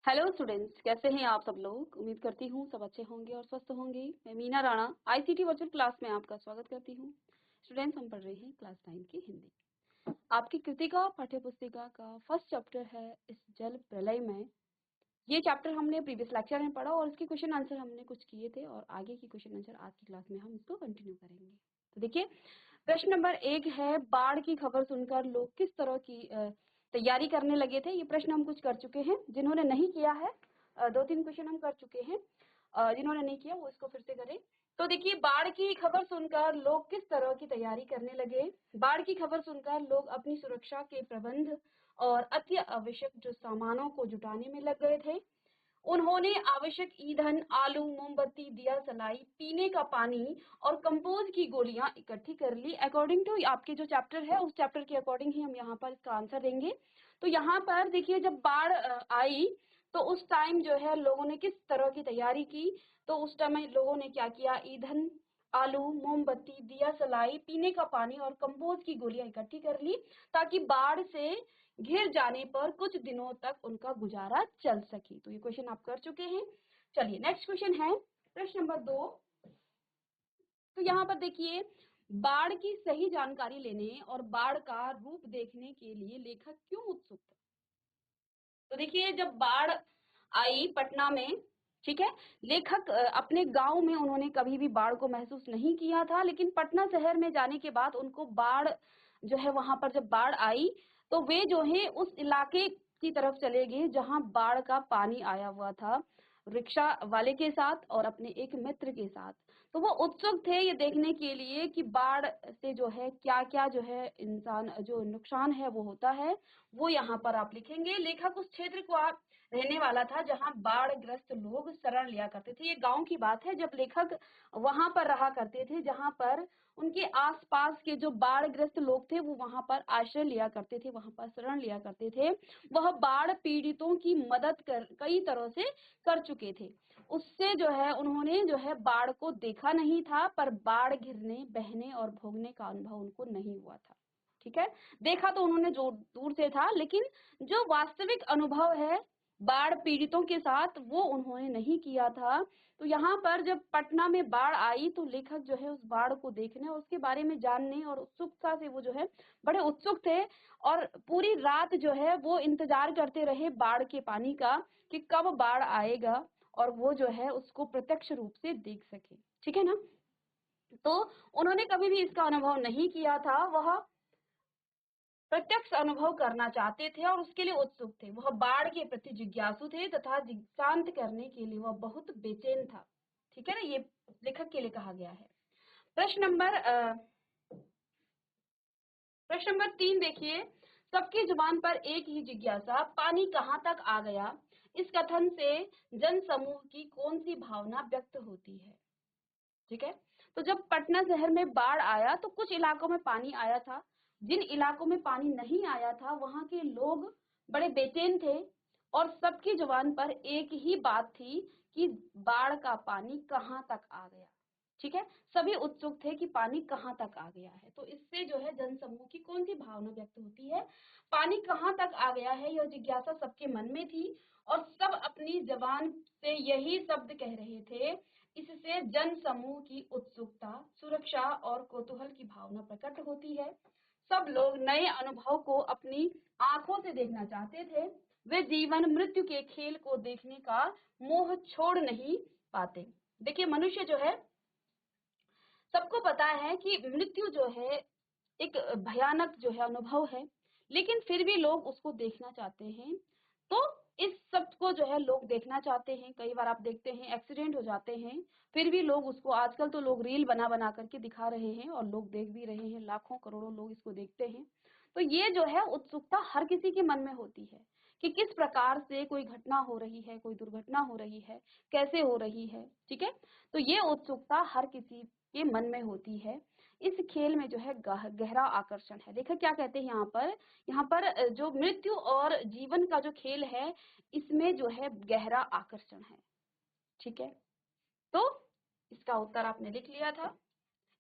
Hello students, कैसे हैं आप सब लोग। उम्मीद करती हूँ सब अच्छे होंगे और स्वस्थ होंगे। मैं Meena Rana ICT virtual class में आपका स्वागत करती हूँ। स्टूडेंट्स, हम पढ़ रहे हैं क्लास 9 की हिंदी। आपकी कृतिका पाठ्य पुस्तिका का फर्स्ट चैप्टर है इस जल प्रलय में। ये चैप्टर हमने प्रीवियस लेक्चर में पढ़ा और इसके क्वेश्चन आंसर हमने कुछ किए थे और आगे की क्वेश्चन आंसर आज की क्लास में हम इसको कंटिन्यू करेंगे। तो देखिए, प्रश्न नंबर 1 है, बाढ़ की खबर सुनकर लोग किस तरह की तैयारी करने लगे थे। ये प्रश्न हम कुछ कर चुके हैं, जिन्होंने नहीं किया है 2-3 क्वेश्चन हम कर चुके हैं। जिन्होंने नहीं किया वो इसको फिर से करें। तो देखिए, बाढ़ की खबर सुनकर लोग किस तरह की तैयारी करने लगे। बाढ़ की खबर सुनकर लोग अपनी सुरक्षा के प्रबंध और अति आवश्यक जो सामानों को जुटाने में लग गए थे। उन्होंने आवश्यक ईंधन, आलू, मोमबत्ती, दिया सलाई, पीने का पानी और कंपोज की गोलियां इकट्ठी कर ली। अकॉर्डिंग टू आपके जो चैप्टर है उस चैप्टर के अकॉर्डिंग ही हम यहाँ पर इसका आंसर देंगे। तो यहाँ पर देखिए, जब बाढ़ आई तो उस टाइम जो है लोगों ने किस तरह की तैयारी की। तो उस टाइम लोगों ने क्या किया, ईंधन, आलू, मोमबत्ती, दिया सलाई, पीने का पानी और कंपोज की गोलियां इकट्ठी कर ली, ताकि बाढ़ से घिर जाने पर कुछ दिनों तक उनका गुजारा चल सके। तो ये क्वेश्चन आप कर चुके हैं। चलिए, नेक्स्ट क्वेश्चन है प्रश्न नंबर 2। तो यहाँ पर देखिए, बाढ़ की सही जानकारी लेने और बाढ़ का रूप देखने के लिए लेखक क्यों उत्सुक था। तो देखिए, जब बाढ़ आई पटना में, ठीक है, लेखक अपने गांव में उन्होंने कभी भी बाढ़ को महसूस नहीं किया था, लेकिन पटना शहर में जाने के बाद उनको बाढ़ जो है, वहां पर जब बाढ़ आई तो वे जो है उस इलाके की तरफ चले गए जहां बाढ़ का पानी आया हुआ था, रिक्शा वाले के साथ और अपने एक मित्र के साथ। तो वो उत्सुक थे ये देखने के लिए कि बाढ़ से जो है क्या क्या जो है इंसान जो नुकसान है वो होता है। वो यहाँ पर आप लिखेंगे। लेखक उस क्षेत्र को आप रहने वाला था जहां बाढ़ ग्रस्त लोग शरण लिया करते थे। ये गांव की बात है, जब लेखक वहां पर रहा करते थे जहां पर उनके आसपास के जो बाढ़ ग्रस्त लोग थे वो वहां पर आश्रय लिया करते थे, वहां पर शरण लिया करते थे। वह बाढ़ पीड़ितों की मदद कर कई तरह से कर चुके थे। उससे जो है उन्होंने जो है बाढ़ को देखा नहीं था, पर बाढ़ घिरने, बहने और भोगने का अनुभव उनको नहीं हुआ था। ठीक है, देखा तो उन्होंने जो दूर से था, लेकिन जो वास्तविक अनुभव है बाढ़ पीड़ितों के साथ वो उन्होंने नहीं किया था। तो यहाँ पर जब पटना में बाढ़ आई तो लेखक जो है उस बाढ़ को देखने और उसके बारे में जानने और उत्सुकता से वो जो है बड़े उत्सुक थे। और पूरी रात जो है वो इंतजार करते रहे बाढ़ के पानी का, कि कब बाढ़ आएगा और वो जो है उसको प्रत्यक्ष रूप से देख सके। ठीक है ना। तो उन्होंने कभी भी इसका अनुभव नहीं किया था, वह प्रत्यक्ष अनुभव करना चाहते थे और उसके लिए उत्सुक थे। वह बाढ़ के प्रति जिज्ञासु थे तथा शांत करने के लिए वह बहुत बेचैन था। ठीक है ना, ये लेखक के लिए कहा गया है। प्रश्न नंबर 3 देखिए, सबकी जुबान पर एक ही जिज्ञासा, पानी कहाँ तक आ गया। इस कथन से जन समूह की कौन सी भावना व्यक्त होती है। ठीक है, तो जब पटना शहर में बाढ़ आया तो कुछ इलाकों में पानी आया था, जिन इलाकों में पानी नहीं आया था वहां के लोग बड़े बेचैन थे और सबकी जुबान पर एक ही बात थी कि बाढ़ का पानी कहाँ तक आ गया। ठीक है, सभी उत्सुक थे कि पानी कहाँ तक आ गया है। तो इससे जो है जनसमूह की कौन सी भावना व्यक्त होती है, पानी कहाँ तक आ गया है, यह जिज्ञासा सबके मन में थी और सब अपनी जबान से यही शब्द कह रहे थे। इससे जन समूह की उत्सुकता, सुरक्षा और कौतूहल की भावना प्रकट होती है। सब लोग नए अनुभव को अपनी आंखों से देखना चाहते थे। वे जीवन मृत्यु के खेल को देखने का मोह छोड़ नहीं पाते। देखिए, मनुष्य जो है, सबको पता है कि मृत्यु जो है एक भयानक जो है अनुभव है, लेकिन फिर भी लोग उसको देखना चाहते हैं। तो इस सब को जो है लोग देखना चाहते हैं। कई बार आप देखते हैं एक्सीडेंट हो जाते हैं, फिर भी लोग उसको, आजकल तो लोग रील बना बना करके दिखा रहे हैं और लोग देख भी रहे हैं, लाखों करोड़ों लोग इसको देखते हैं। तो ये जो है उत्सुकता हर किसी के मन में होती है कि किस प्रकार से कोई घटना हो रही है, कोई दुर्घटना हो रही है, कैसे हो रही है। ठीक है, तो ये उत्सुकता हर किसी के मन में होती है। इस खेल में जो है गहरा आकर्षण है। देखिए क्या कहते हैं यहाँ पर जो मृत्यु और जीवन का जो खेल है, इसमें जो है गहरा आकर्षण है। ठीक है, तो इसका उत्तर आपने लिख लिया था।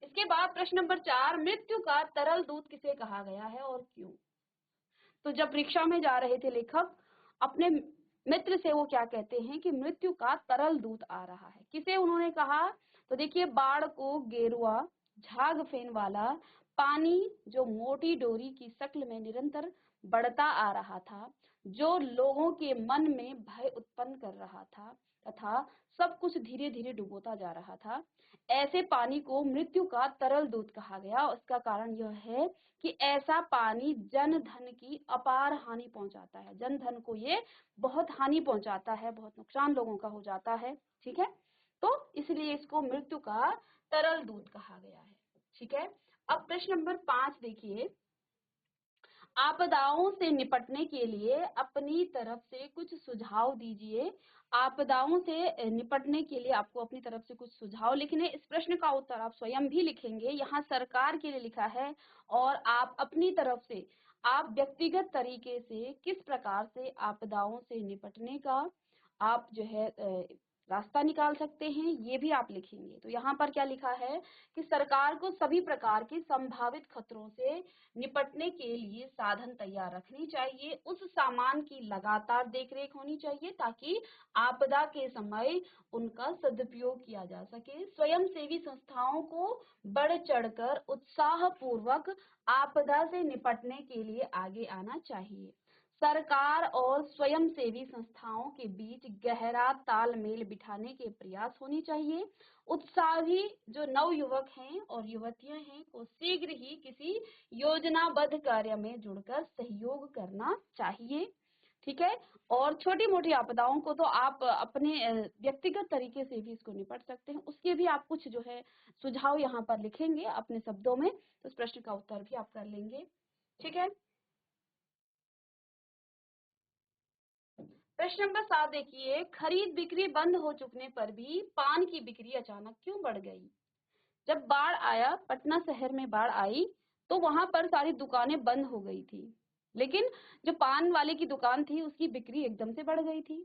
इसके बाद प्रश्न नंबर 4, मृत्यु का तरल दूत किसे कहा गया है और क्यों। तो जब रिक्शा में जा रहे थे लेखक, अपने मित्र से वो क्या कहते हैं कि मृत्यु का तरल दूत आ रहा है। किसे उन्होंने कहा? तो देखिए, बाढ़ को गेरुआ झाग फेन वाला पानी जो मोटी डोरी की शक्ल में निरंतर बढ़ता आ रहा था, जो लोगों के मन में भय उत्पन्न कर रहा था तथा सब कुछ धीरे धीरे डुबोता जा रहा था, ऐसे पानी को मृत्यु का तरल दूत कहा गया। उसका कारण यह है कि ऐसा पानी जन धन की अपार हानि पहुंचाता है। जन धन को ये बहुत हानि पहुंचाता है, बहुत नुकसान लोगों का हो जाता है। ठीक है, तो इसलिए इसको मृत्यु का तरल दूत कहा गया है। ठीक है, अब प्रश्न नंबर 5 देखिए, आपदाओं से निपटने के लिए अपनी तरफ से कुछ सुझाव दीजिए। आपदाओं से निपटने के लिए आपको अपनी तरफ से कुछ सुझाव लिखने। इस प्रश्न का उत्तर आप स्वयं भी लिखेंगे, यहाँ सरकार के लिए लिखा है और आप अपनी तरफ से आप व्यक्तिगत तरीके से किस प्रकार से आपदाओं से निपटने का आप जो है रास्ता निकाल सकते हैं, ये भी आप लिखेंगे। तो यहाँ पर क्या लिखा है कि सरकार को सभी प्रकार के संभावित खतरों से निपटने के लिए साधन तैयार रखनी चाहिए। उस सामान की लगातार देखरेख होनी चाहिए ताकि आपदा के समय उनका सदुपयोग किया जा सके। स्वयंसेवी संस्थाओं को बढ़ चढ़कर उत्साह पूर्वक आपदा से निपटने के लिए आगे आना चाहिए। सरकार और स्वयंसेवी संस्थाओं के बीच गहरा तालमेल बिठाने के प्रयास होनी चाहिए। उत्साही जो नवयुवक हैं और युवतियां हैं को शीघ्र ही किसी योजनाबद्ध कार्य में जुड़कर सहयोग करना चाहिए। ठीक है, और छोटी मोटी आपदाओं को तो आप अपने व्यक्तिगत तरीके से भी इसको निपट सकते हैं। उसके भी आप कुछ जो है सुझाव यहाँ पर लिखेंगे अपने शब्दों में, तो इस प्रश्न का उत्तर भी आप कर लेंगे। ठीक है, प्रश्न नंबर 7 देखिए, खरीद बिक्री बंद हो चुकने पर भी पान की बिक्री अचानक क्यों बढ़ गई? जब बाढ़ आया, पटना शहर में बाढ़ आई, तो वहां पर सारी दुकानें बंद हो गई थी, लेकिन जो पान वाले की दुकान थी उसकी बिक्री एकदम से बढ़ गई थी।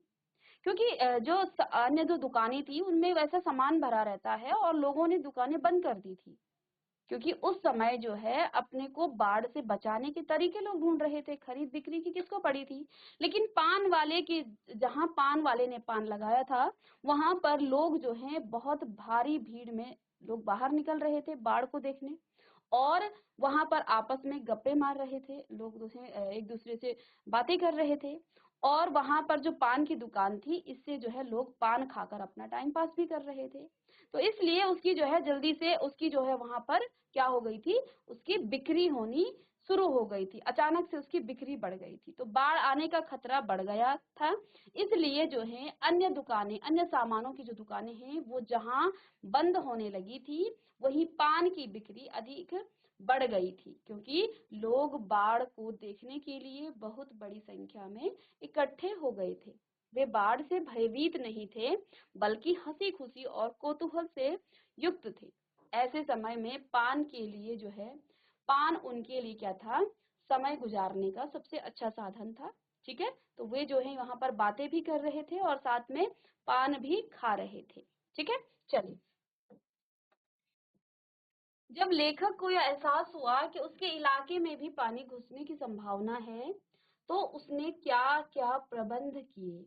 क्योंकि अन्य जो दुकानें थी उनमें वैसा सामान भरा रहता है और लोगों ने दुकानें बंद कर दी थी, क्योंकि उस समय जो है अपने को बाढ़ से बचाने के तरीके लोग ढूंढ रहे थे। खरीद बिक्री की किसको पड़ी थी? लेकिन पान वाले की, जहां पान वाले ने पान लगाया था वहां पर लोग जो हैं बहुत भारी भीड़ में लोग बाहर निकल रहे थे बाढ़ को देखने, और वहां पर आपस में गप्पे मार रहे थे लोग, एक दूसरे से बातें कर रहे थे। और वहां पर जो पान की दुकान थी, इससे जो है लोग पान खाकर अपना टाइम पास भी कर रहे थे। तो इसलिए उसकी जो है जल्दी से उसकी जो है वहां पर क्या हो गई थी, उसकी बिक्री होनी शुरू हो गई थी। अचानक से उसकी बिक्री बढ़ गई थी, तो बाढ़ आने का खतरा बढ़ गया था। इसलिए जो है अन्य दुकानें, अन्य सामानों की जो दुकानें हैं वो जहां बंद होने लगी थी, वहीं पान की बिक्री अधिक बढ़ गई थी, क्योंकि लोग बाढ़ को देखने के लिए बहुत बड़ी संख्या में इकट्ठे हो गए थे। वे बाढ़ से भयभीत नहीं थे, बल्कि हंसी खुशी और कौतूहल से युक्त थे। ऐसे समय में पान के लिए जो है, पान उनके लिए क्या था, समय गुजारने का सबसे अच्छा साधन था। ठीक है, तो वे जो है वहां पर बातें भी कर रहे थे और साथ में पान भी खा रहे थे। ठीक है, चलिए, जब लेखक को यह एहसास हुआ कि उसके इलाके में भी पानी घुसने की संभावना है, तो उसने क्या क्या प्रबंध किए?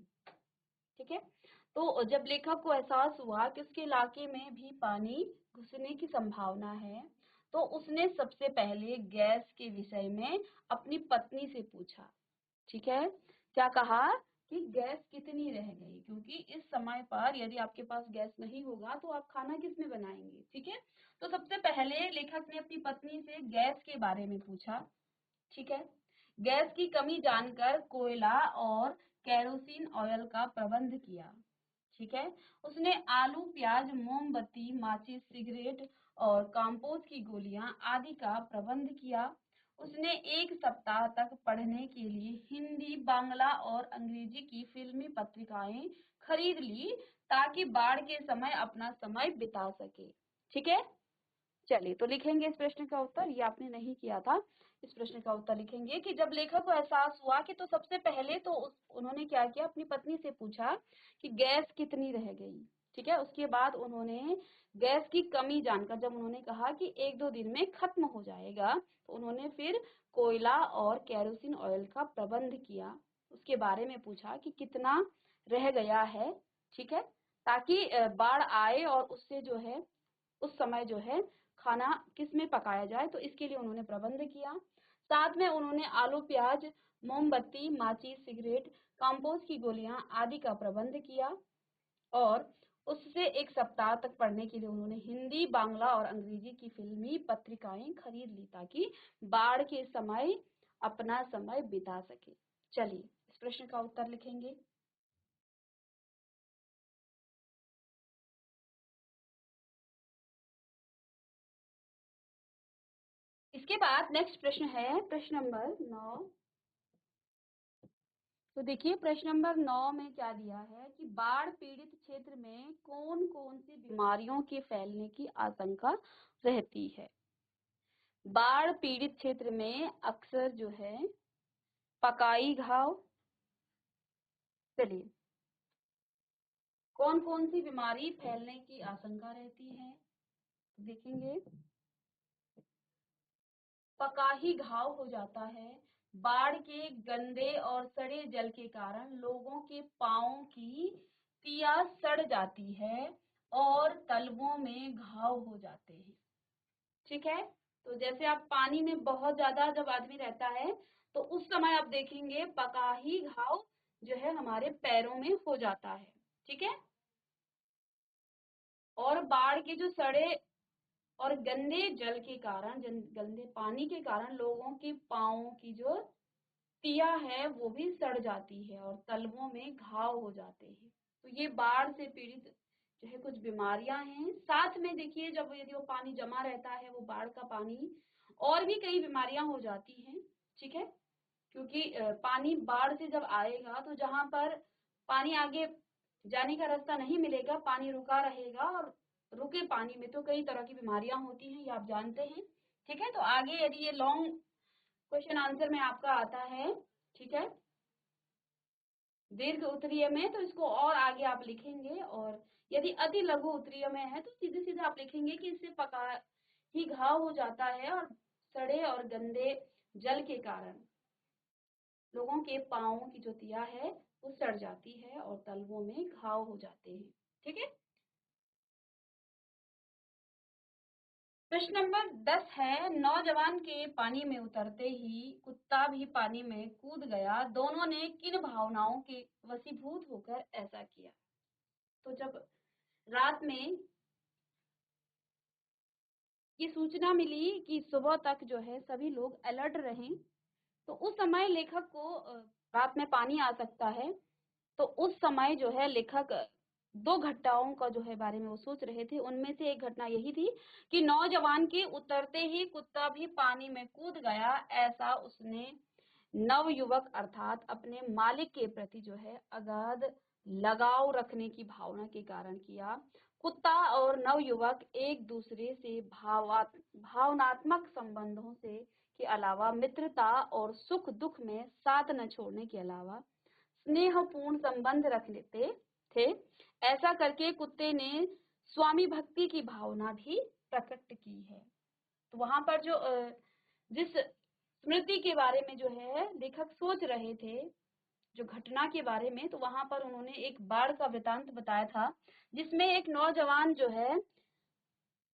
ठीक है, तो जब लेखक को एहसास हुआ कि उसके इलाके में भी पानी घुसने की संभावना है, तो उसने सबसे पहले गैस के विषय में अपनी पत्नी से पूछा। ठीक है, क्या कहा कि गैस कितनी रह गई, क्योंकि इस समय पर यदि आपके पास गैस नहीं होगा तो आप खाना किस में बनाएंगे। ठीक है, तो सबसे पहले लेखक ने अपनी पत्नी से गैस के बारे में पूछा। ठीक है, गैस की कमी जानकर कोयला और केरोसिन ऑयल का प्रबंध किया। ठीक है, उसने आलू, प्याज, मोमबत्ती, माचिस, सिगरेट और कंपोस्ट की गोलियां आदि का प्रबंध किया। उसने एक सप्ताह तक पढ़ने के लिए हिंदी, बांग्ला और अंग्रेजी की फिल्मी पत्रिकाएं खरीद ली, ताकि बाढ़ के समय अपना समय बिता सके। ठीक है, चलिए, तो लिखेंगे इस प्रश्न का उत्तर। ये आपने नहीं किया था। इस प्रश्न का उत्तर लिखेंगे कि जब लेखक को एहसास हुआ कि, तो सबसे पहले तो उन्होंने क्या किया, अपनी पत्नी से पूछा कि गैस कितनी रह गई। ठीक है, उसके बाद उन्होंने गैस की कमी जानकर, जब उन्होंने कहा कि 1-2 दिन में खत्म हो जाएगा, तो उन्होंने फिर कोयला और केरोसिन ऑयल का प्रबंध किया। उसके बारे में पूछा कि कितना रह गया है, ठीक है, ताकि बाढ़ आए और उससे जो है उस समय जो है खाना किस में पकाया जाए, तो इसके लिए उन्होंने प्रबंध किया। साथ में उन्होंने आलू, प्याज, मोमबत्ती, माचिस, सिगरेट, कंपोस्ट की गोलियां आदि का प्रबंध किया और उससे 1 सप्ताह तक पढ़ने के लिए उन्होंने हिंदी, बांग्ला और अंग्रेजी की फिल्मी पत्रिकाएं खरीद ली ताकि बाढ़ के समय अपना समय बिता सके। चलिए इस प्रश्न का उत्तर लिखेंगे। इसके बाद नेक्स्ट प्रश्न है प्रश्न नंबर 9। तो देखिए प्रश्न नंबर 9 में क्या दिया है कि बाढ़ पीड़ित क्षेत्र में कौन कौन सी बीमारियों के फैलने की आशंका रहती है। बाढ़ पीड़ित क्षेत्र में अक्सर जो है पकाई घाव, चलिए कौन कौन सी बीमारी फैलने की आशंका रहती है, देखेंगे। पकाही घाव हो जाता है, बाढ़ के गंदे और सड़े जल के कारण लोगों के पांवों की तिया सड़ जाती है और तलवों में घाव हो जाते हैं, ठीक है। तो जैसे आप पानी में बहुत ज्यादा जब आदमी रहता है तो उस समय आप देखेंगे पकाही घाव जो है हमारे पैरों में हो जाता है, ठीक है। और बाढ़ के जो सड़े और गंदे जल के कारण, गंदे पानी के कारण लोगों के पांवों की जो तिया है वो भी सड़ जाती है और तलवों में घाव हो जाते हैं। तो ये बाढ़ से पीड़ित जो है कुछ बीमारियां हैं। साथ में देखिए जब यदि वो पानी जमा रहता है, वो बाढ़ का पानी, और भी कई बीमारियां हो जाती हैं, ठीक है। क्योंकि पानी बाढ़ से जब आएगा तो जहां पर पानी आगे जाने का रास्ता नहीं मिलेगा, पानी रुका रहेगा और रुके पानी में तो कई तरह की बीमारियां होती हैं, ये आप जानते हैं, ठीक है। तो आगे यदि ये लॉन्ग क्वेश्चन आंसर में आपका आता है, ठीक है, दीर्घ उत्तरीय में, तो इसको और आगे आप लिखेंगे। और यदि अति लघु उत्तरीय में है तो सीधे सीधे आप लिखेंगे कि इससे पका ही घाव हो जाता है और सड़े और गंदे जल के कारण लोगों के पांवों की जो तिया है वो सड़ जाती है और तलवों में घाव हो जाते हैं, ठीक है। प्रश्न नंबर 10 है, नौजवान के पानी में उतरते ही कुत्ता भी पानी में कूद गया, दोनों ने किन भावनाओं के वशीभूत होकर ऐसा किया। तो जब रात में ये सूचना मिली कि सुबह तक जो है सभी लोग अलर्ट रहें, तो उस समय लेखक को रात में पानी आ सकता है, तो उस समय जो है लेखक 2 घटनाओं का जो है बारे में वो सोच रहे थे। उनमें से एक घटना यही थी कि नौजवान के उतरते ही कुत्ता भी पानी में कूद गया, ऐसा उसने नवयुवक अर्थात अपने मालिक के प्रति जो है अगाध लगाव रखने की भावना के कारण किया। कुत्ता और नवयुवक एक दूसरे से भावनात्मक संबंधों से के अलावा मित्रता और सुख दुख में साथ न छोड़ने के अलावा स्नेहपूर्ण संबंध रख लेते थे। ऐसा करके कुत्ते ने स्वामी भक्ति की भावना भी प्रकट की है। तो वहां पर जो जिस स्मृति के बारे में जो है लेखक सोच रहे थे, जो घटना के बारे में, तो वहां पर उन्होंने एक बाढ़ का वृतांत बताया था जिसमें एक नौजवान जो है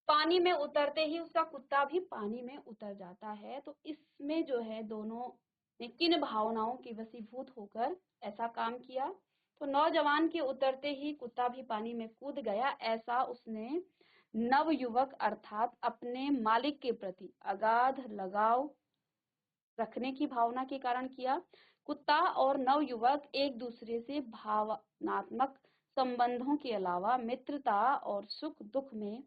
पानी में उतरते ही उसका कुत्ता भी पानी में उतर जाता है। तो इसमें जो है दोनों ने किन भावनाओं के वशीभूत होकर ऐसा काम किया। तो नौजवान के उतरते ही कुत्ता भी पानी में कूद गया, ऐसा उसने नवयुवक अर्थात अपने मालिक के प्रति अगाध लगाव रखने की भावना के कारण किया। कुत्ता और नवयुवक एक दूसरे से भावनात्मक संबंधों के अलावा मित्रता और सुख दुख में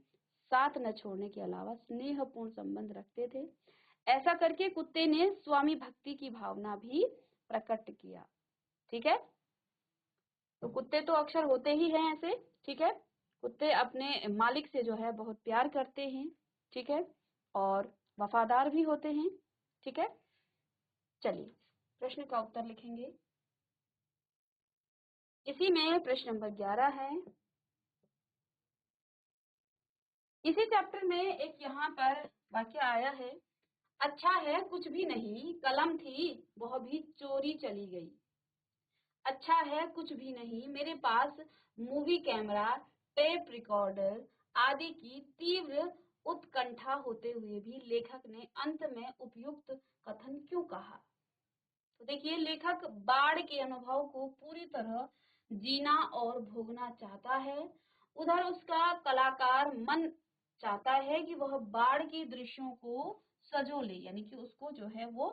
साथ न छोड़ने के अलावा स्नेहपूर्ण संबंध रखते थे। ऐसा करके कुत्ते ने स्वामी भक्ति की भावना भी प्रकट किया, ठीक है। तो कुत्ते तो अक्सर होते ही हैं ऐसे, ठीक है। कुत्ते अपने मालिक से जो है बहुत प्यार करते हैं, ठीक है, और वफादार भी होते हैं, ठीक है। चलिए प्रश्न का उत्तर लिखेंगे। इसी में प्रश्न नंबर 11 है। इसी चैप्टर में एक यहाँ पर वाक्य आया है, अच्छा है कुछ भी नहीं, कलम थी वह भी चोरी चली गई। अच्छा है कुछ भी नहीं, मेरे पास मूवी कैमरा, टेप रिकॉर्डर आदि की तीव्र उत्कंठा होते हुए भी लेखक ने अंत में उपयुक्त कथन क्यों कहा? तो देखिए, लेखक बाढ़ के अनुभव को पूरी तरह जीना और भोगना चाहता है। उधर उसका कलाकार मन चाहता है कि वह बाढ़ के दृश्यों को सजो ले, यानी कि उसको जो है वो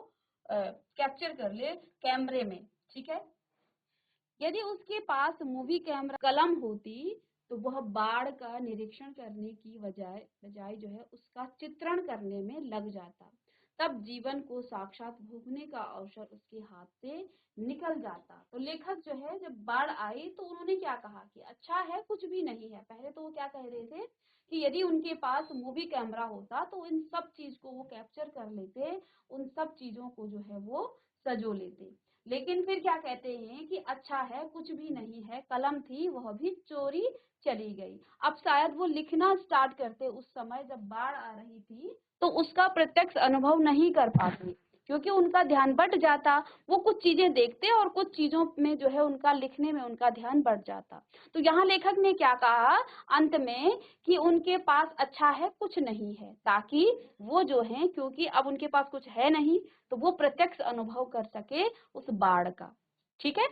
कैप्चर कर ले कैमरे में। ठीक है, यदि उसके पास मूवी कैमरा कलम होती तो वह बाढ़ का निरीक्षण करने की बजाय बजाय जो है उसका चित्रण करने में लग जाता। तब जीवन को साक्षात भोगने का अवसर उसके हाथ से निकल जाता। तो लेखक जो है जब बाढ़ आई तो उन्होंने क्या कहा कि अच्छा है कुछ भी नहीं है। पहले तो वो क्या कह रहे थे कि यदि उनके पास मूवी कैमरा होता तो इन सब चीज को वो कैप्चर कर लेते, उन सब चीजों को जो है वो सजो लेते। लेकिन फिर क्या कहते हैं कि अच्छा है कुछ भी नहीं है, कलम थी वह भी चोरी चली गई। अब शायद वो लिखना स्टार्ट करते उस समय जब बाढ़ आ रही थी तो उसका प्रत्यक्ष अनुभव नहीं कर पाते, क्योंकि उनका ध्यान बट जाता। वो कुछ चीजें देखते और कुछ चीजों में जो है उनका लिखने में उनका ध्यान बढ़ जाता। तो यहाँ लेखक ने क्या कहा अंत में कि उनके पास अच्छा है कुछ नहीं है, ताकि वो जो है क्योंकि अब उनके पास कुछ है नहीं तो वो प्रत्यक्ष अनुभव कर सके उस बाढ़ का। ठीक है,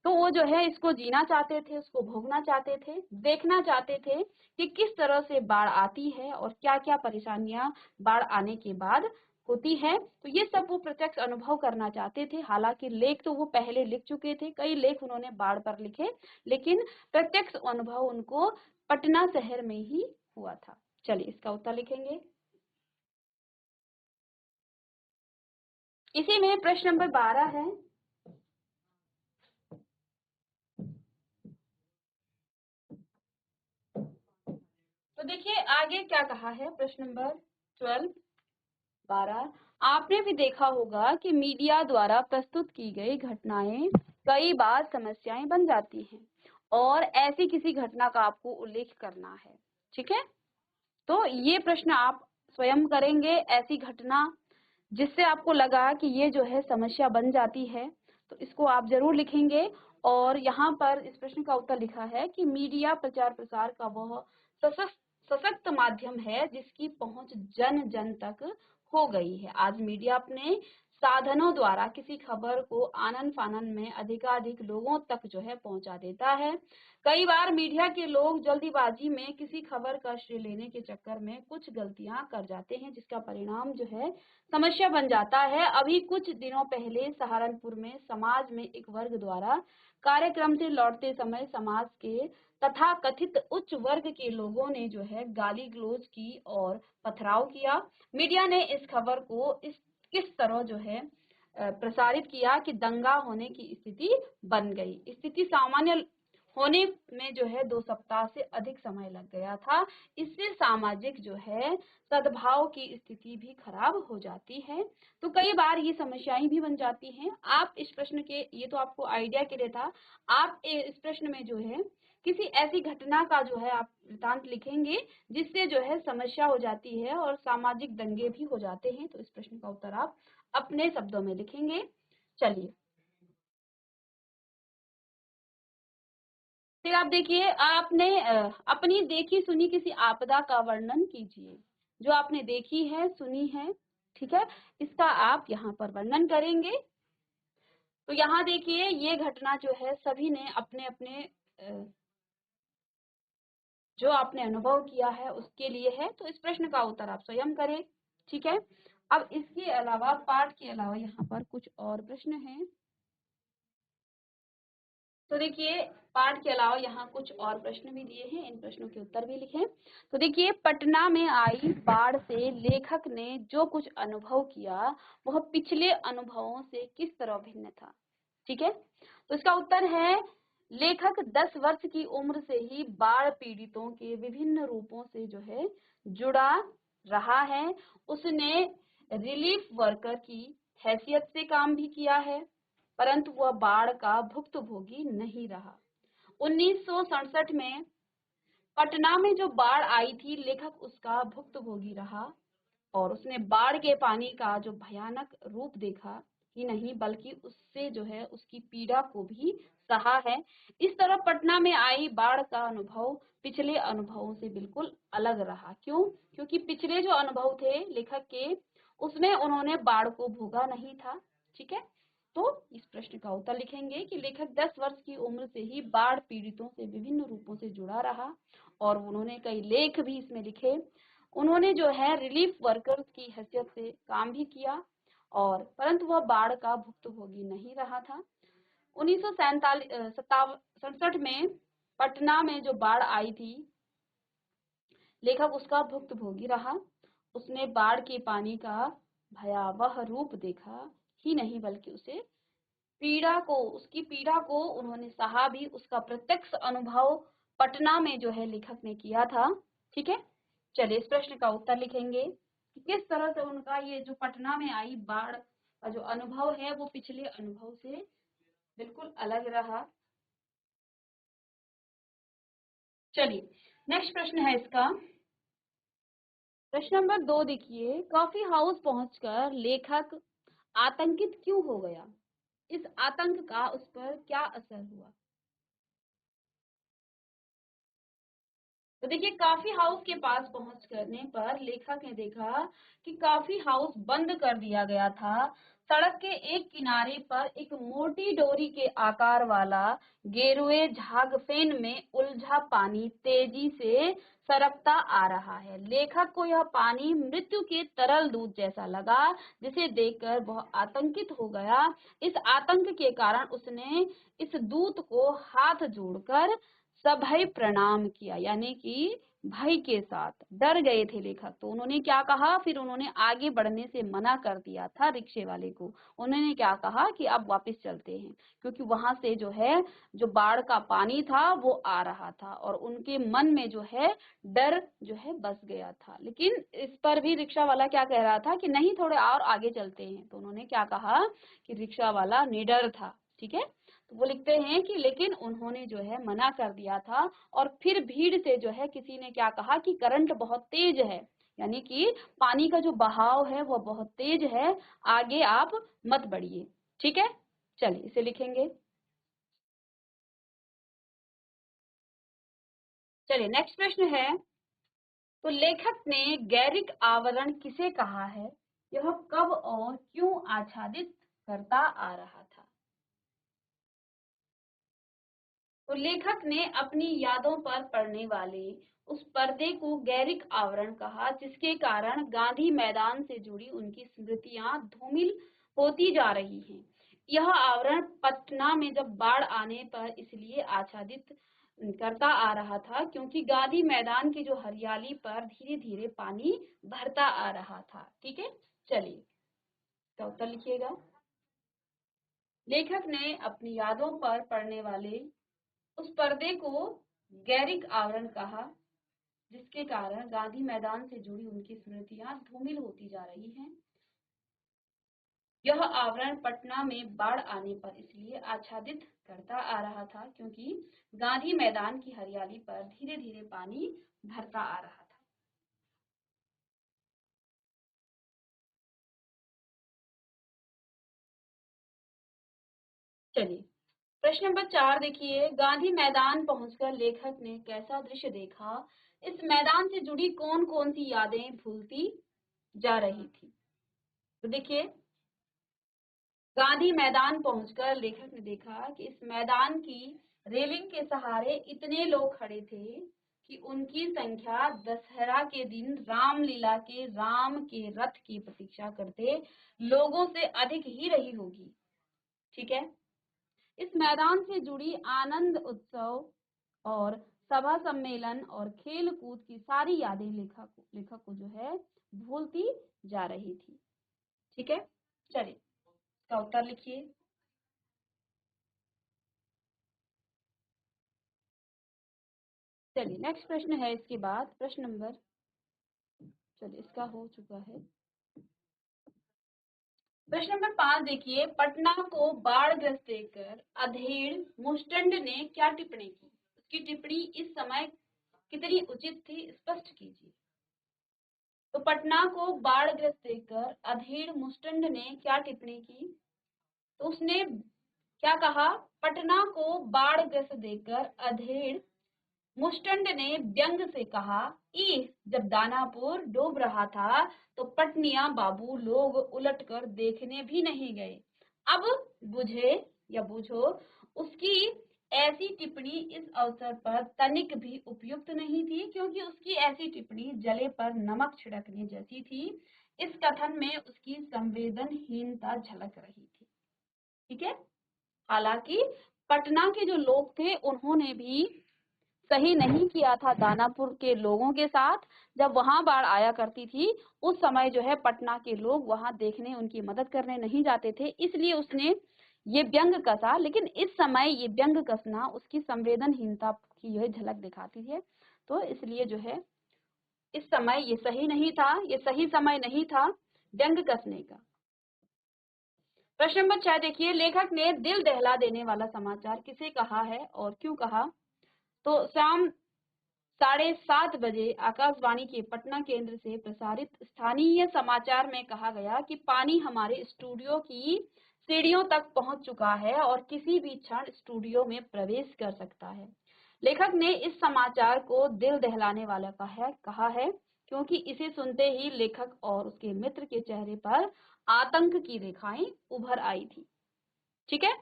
तो वो जो है इसको जीना चाहते थे, उसको भोगना चाहते थे, देखना चाहते थे कि किस तरह से बाढ़ आती है और क्या क्या परेशानियां बाढ़ आने के बाद होती है। तो ये सब वो प्रत्यक्ष अनुभव करना चाहते थे। हालांकि लेख तो वो पहले लिख चुके थे, कई लेख उन्होंने बाढ़ पर लिखे, लेकिन प्रत्यक्ष अनुभव उनको पटना शहर में ही हुआ था। चलिए इसका उत्तर लिखेंगे। इसी में प्रश्न नंबर 12 है। तो देखिए आगे क्या कहा है, प्रश्न नंबर 12। आपने भी देखा होगा कि मीडिया द्वारा प्रस्तुत की गई घटनाएं कई बार समस्याएं बन जाती हैं और ऐसी किसी घटना का आपको उल्लेख करना है। ठीक है, तो ये प्रश्न आप स्वयं करेंगे। ऐसी घटना जिससे आपको लगा कि ये जो है समस्या बन जाती है, तो इसको आप जरूर लिखेंगे। और यहाँ पर इस प्रश्न का उत्तर लिखा है कि मीडिया प्रचार प्रसार का वह सशक्त सशक्त माध्यम है जिसकी पहुंच जन जन तक हो गई है। आज मीडिया अपने साधनों द्वारा किसी खबर को आनन फानन में अधिकाधिक लोगों तक जो है पहुंचा देता है। कई बार मीडिया के लोग जल्दीबाजी में किसी खबर का श्रेय लेने के चक्कर में कुछ गलतियां कर जाते हैं, जिसका परिणाम जो है समस्या बन जाता है। अभी कुछ दिनों पहले सहारनपुर में समाज में एक वर्ग द्वारा कार्यक्रम से लौटते समय समाज के तथा कथित उच्च वर्ग के लोगों ने जो है गाली गलौज की और पथराव किया। मीडिया ने इस खबर को किस तरह जो है प्रसारित किया कि दंगा होने की स्थिति बन गई। स्थिति सामान्य होने में जो है 2 सप्ताह से अधिक समय लग गया था। इससे सामाजिक जो है सद्भाव की स्थिति भी खराब हो जाती है। तो कई बार ये समस्याएं भी बन जाती हैं। आप इस प्रश्न के, ये तो आपको आइडिया के लिए था, आप इस प्रश्न में जो है किसी ऐसी घटना का जो है आप वृतांत लिखेंगे जिससे जो है समस्या हो जाती है और सामाजिक दंगे भी हो जाते हैं। तो इस प्रश्न का उत्तर आप अपने शब्दों में लिखेंगे। चलिए फिर आप देखिए, आपने अपनी देखी सुनी किसी आपदा का वर्णन कीजिए। जो आपने देखी है सुनी है, ठीक है, इसका आप यहाँ पर वर्णन करेंगे। तो यहाँ देखिए ये घटना जो है सभी ने अपने अपने जो आपने अनुभव किया है उसके लिए है। तो इस प्रश्न का उत्तर आप स्वयं करें। ठीक है, अब इसके अलावा पाठ के अलावा यहाँ पर कुछ और प्रश्न हैं। तो देखिए पाठ के अलावा यहाँ कुछ और प्रश्न भी दिए हैं, इन प्रश्नों के उत्तर भी लिखें। तो देखिए पटना में आई बाढ़ से लेखक ने जो कुछ अनुभव किया वह पिछले अनुभवों से किस तरह भिन्न था। ठीक है, तो इसका उत्तर है लेखक 10 वर्ष की उम्र से ही बाढ़ पीड़ितों के विभिन्न रूपों से जो है जुड़ा रहा है। उसने रिलीफ वर्कर की हैसियत से काम भी किया है, परंतु वह बाढ़ का भुक्तभोगी नहीं रहा। 1967 में पटना में जो बाढ़ आई थी, लेखक उसका भुक्तभोगी रहा और उसने बाढ़ के पानी का जो भयानक रूप देखा ही नहीं बल्कि उससे जो है उसकी पीड़ा को भी सहा है। इस तरह पटना में आई बाढ़ का अनुभव पिछले अनुभवों से बिल्कुल अलग रहा। क्यों? क्योंकि पिछले जो अनुभव थे लेखक के, उसमें उन्होंने बाढ़ को भोगा नहीं था। ठीक है, तो इस प्रश्न का उत्तर लिखेंगे कि लेखक 10 वर्ष की उम्र से ही बाढ़ पीड़ितों से विभिन्न रूपों से जुड़ा रहा और उन्होंने कई लेख भी इसमें लिखे। उन्होंने जो है रिलीफ वर्कर्स की हैसियत से काम भी किया और परंतु वह बाढ़ का भुक्तभोगी नहीं रहा था। 1967 में पटना में जो बाढ़ आई थी, लेखक उसका भुक्तभोगी रहा। उसने बाढ़ के पानी का भयावह रूप देखा ही नहीं बल्कि उसकी पीड़ा को उन्होंने सहा भी। उसका प्रत्यक्ष अनुभव पटना में जो है लेखक ने किया था। ठीक है, चलिए इस प्रश्न का उत्तर लिखेंगे कि किस तरह से उनका ये जो पटना में आई बाढ़ का जो अनुभव है वो पिछले अनुभव से बिल्कुल अलग रहा। चलिए नेक्स्ट प्रश्न है इसका, प्रश्न नंबर 2 देखिए, कॉफी हाउस पहुंचकर लेखक आतंकित क्यों हो गया? इस आतंक का उस पर क्या असर हुआ? तो देखिए, कॉफी हाउस के पास पहुंच करने पर लेखक ने देखा कि कॉफी हाउस बंद कर दिया गया था। सड़क के एक किनारे पर एक मोटी डोरी के आकार वाला गेरुए झागफेन में उलझा पानी तेजी से सरकता आ रहा है। लेखक को यह पानी मृत्यु के तरल दूध जैसा लगा, जिसे देखकर वह आतंकित हो गया। इस आतंक के कारण उसने इस दूत को हाथ जोड़कर सभय प्रणाम किया, यानी कि भय के साथ डर गए थे लेखक। तो उन्होंने क्या कहा, फिर उन्होंने आगे बढ़ने से मना कर दिया था रिक्शे वाले को। उन्होंने क्या कहा कि अब वापस चलते हैं, क्योंकि वहां से जो है जो बाढ़ का पानी था वो आ रहा था और उनके मन में जो है डर जो है बस गया था। लेकिन इस पर भी रिक्शा वाला क्या कह रहा था कि नहीं, थोड़े और आगे चलते हैं। तो उन्होंने क्या कहा कि रिक्शा वाला निडर था। ठीक है, तो वो लिखते हैं कि लेकिन उन्होंने जो है मना कर दिया था। और फिर भीड़ से जो है किसी ने क्या कहा कि करंट बहुत तेज है, यानी कि पानी का जो बहाव है वो बहुत तेज है, आगे आप मत बढ़िए। ठीक है, चलिए इसे लिखेंगे। चलिए नेक्स्ट प्रश्न है, तो लेखक ने गैरिक आवरण किसे कहा है? यह कब और क्यों आच्छादित करता आ रहा था? तो लेखक ने अपनी यादों पर पड़ने वाले उस पर्दे को गैरिक आवरण कहा, जिसके कारण गांधी मैदान से जुड़ी उनकी स्मृतियां धूमिल होती जा रही हैं। यह आवरण पटना में जब बाढ़ आने पर इसलिए आच्छादित करता आ रहा था क्योंकि गांधी मैदान की जो हरियाली पर धीरे धीरे पानी भरता आ रहा था। ठीक है, चलिए तो उत्तर लिखिएगा। लेखक ने अपनी यादों पर पड़ने वाले उस पर्दे को गैरिक आवरण कहा, जिसके कारण गांधी मैदान से जुड़ी उनकी स्मृतियां धूमिल होती जा रही हैं। यह आवरण पटना में बाढ़ आने पर इसलिए आच्छादित करता आ रहा था क्योंकि गांधी मैदान की हरियाली पर धीरे धीरे पानी भरता आ रहा था। चलिए प्रश्न नंबर 4 देखिए, गांधी मैदान पहुंचकर लेखक ने कैसा दृश्य देखा? इस मैदान से जुड़ी कौन कौन सी यादें भूलती जा रही थी? तो देखिए, गांधी मैदान पहुंचकर लेखक ने देखा कि इस मैदान की रेलिंग के सहारे इतने लोग खड़े थे कि उनकी संख्या दशहरा के दिन रामलीला के राम के रथ की प्रतीक्षा करते लोगों से अधिक ही रही होगी। ठीक है, इस मैदान से जुड़ी आनंद उत्सव और सभा सम्मेलन और खेल कूद की सारी यादें लेखक को जो है भूलती जा रही थी। ठीक है, चलिए इसका उत्तर लिखिए। चलिए नेक्स्ट प्रश्न है इसके बाद, प्रश्न नंबर, चलिए इसका हो चुका है। प्रश्न नंबर 5 देखिए, पटना को बाढ़ग्रस्त देखकर अधेड़ मुस्टंड ने क्या टिप्पणी की? उसकी टिप्पणी इस समय कितनी उचित थी, स्पष्ट कीजिए। तो पटना को बाढ़ग्रस्त देखकर अधेड़ मुस्टंड ने क्या टिप्पणी की? तो उसने क्या कहा पटना को बाढ़ग्रस्त देखकर अधेड़ मुस्टंड ने व्यंग से कहा, ई जब दानापुर डूब रहा था तो पटनिया बाबू लोग उलटकर देखने भी नहीं गए। अब बुझे या बूझो, उसकी ऐसी टिप्पणी इस अवसर पर तनिक भी उपयुक्त नहीं थी, क्योंकि उसकी ऐसी टिप्पणी जले पर नमक छिड़कने जैसी थी। इस कथन में उसकी संवेदनहीनता झलक रही थी। ठीक है। हालांकि पटना के जो लोग थे उन्होंने भी सही नहीं किया था दानापुर के लोगों के साथ। जब वहां बाढ़ आया करती थी उस समय जो है पटना के लोग वहां देखने, उनकी मदद करने नहीं जाते थे, इसलिए उसने ये व्यंग कसा। लेकिन इस समय ये व्यंग कसना उसकी संवेदनहीनता की यह झलक दिखाती है, तो इसलिए जो है इस समय ये सही नहीं था, ये सही समय नहीं था व्यंग कसने का। प्रश्न नंबर 6 देखिए, लेखक ने दिल दहला देने वाला समाचार किसे कहा है और क्यों कहा? तो शाम 7:30 बजे आकाशवाणी के पटना केंद्र से प्रसारित स्थानीय समाचार में कहा गया कि पानी हमारे स्टूडियो की सीढ़ियों तक पहुंच चुका है और किसी भी क्षण स्टूडियो में प्रवेश कर सकता है। लेखक ने इस समाचार को दिल दहलाने वाला कहा है क्योंकि इसे सुनते ही लेखक और उसके मित्र के चेहरे पर आतंक की रेखाएं उभर आई थी। ठीक है।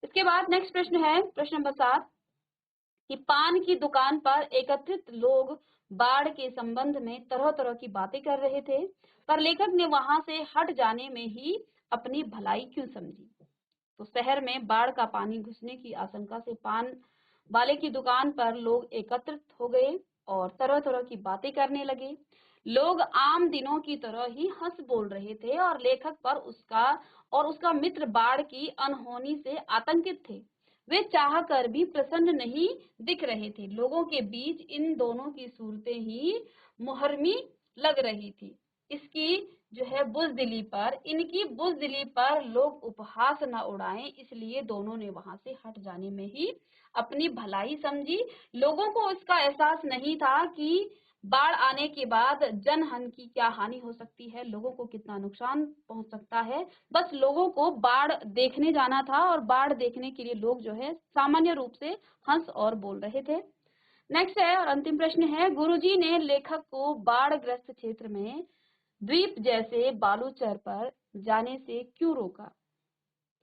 इसके बाद नेक्स्ट प्रश्न है, प्रश्न नंबर 7 कि पान की दुकान पर एकत्रित लोग बाढ़ के संबंध में तरह तरह की बातें कर रहे थे, पर लेखक ने वहां से हट जाने में ही अपनी भलाई क्यों समझी? तो शहर में बाढ़ का पानी घुसने की आशंका से पान वाले की दुकान पर लोग एकत्रित हो गए और तरह तरह की बातें करने लगे। लोग आम दिनों की तरह ही हंस बोल रहे थे और लेखक पर उसका मित्र बाढ़ की अनहोनी से आतंकित थे। वे चाह कर भी प्रसन्न नहीं दिख रहे थे। लोगों के बीच इन दोनों की सूरतें ही मुहर्रमी लग रही थी। इसकी जो है इनकी बुजदिली पर लोग उपहास न उड़ाएं, इसलिए दोनों ने वहां से हट जाने में ही अपनी भलाई समझी। लोगों को इसका एहसास नहीं था कि बाढ़ आने के बाद जनधन की क्या हानि हो सकती है, लोगों को कितना नुकसान पहुंच सकता है। बस लोगों को बाढ़ देखने जाना था और बाढ़ देखने के लिए लोग जो है सामान्य रूप से हंस और बोल रहे थे। नेक्स्ट है और अंतिम प्रश्न है, गुरुजी ने लेखक को बाढ़ग्रस्त क्षेत्र में द्वीप जैसे बालूचर पर जाने से क्यों रोका?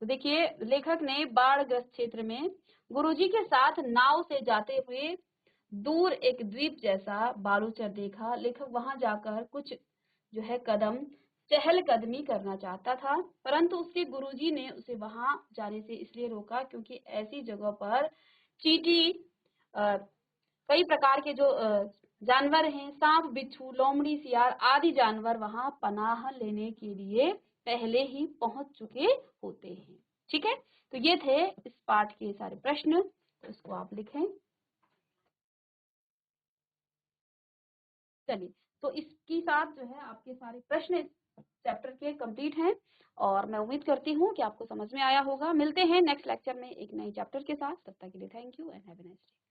तो देखिए, लेखक ने बाढ़ग्रस्त क्षेत्र में गुरुजी के साथ नाव से जाते हुए दूर एक द्वीप जैसा बालूचर देखा। लेखक वहां जाकर कुछ जो है चहलकदमी करना चाहता था, परंतु उसके गुरुजी ने उसे वहां जाने से इसलिए रोका क्योंकि ऐसी जगह पर चींटी, कई प्रकार के जो जानवर हैं, सांप, बिच्छू, लोमड़ी, सियार आदि जानवर वहां पनाह लेने के लिए पहले ही पहुंच चुके होते हैं। ठीक है। तो ये थे इस पाठ के सारे प्रश्न, तो इसको आप लिखें। चलिए, तो इसके साथ जो है आपके सारे प्रश्न इस चैप्टर के कंप्लीट हैं और मैं उम्मीद करती हूँ कि आपको समझ में आया होगा। मिलते हैं नेक्स्ट लेक्चर में एक नए चैप्टर के साथ। तब तक के लिए thank you and have a nice day.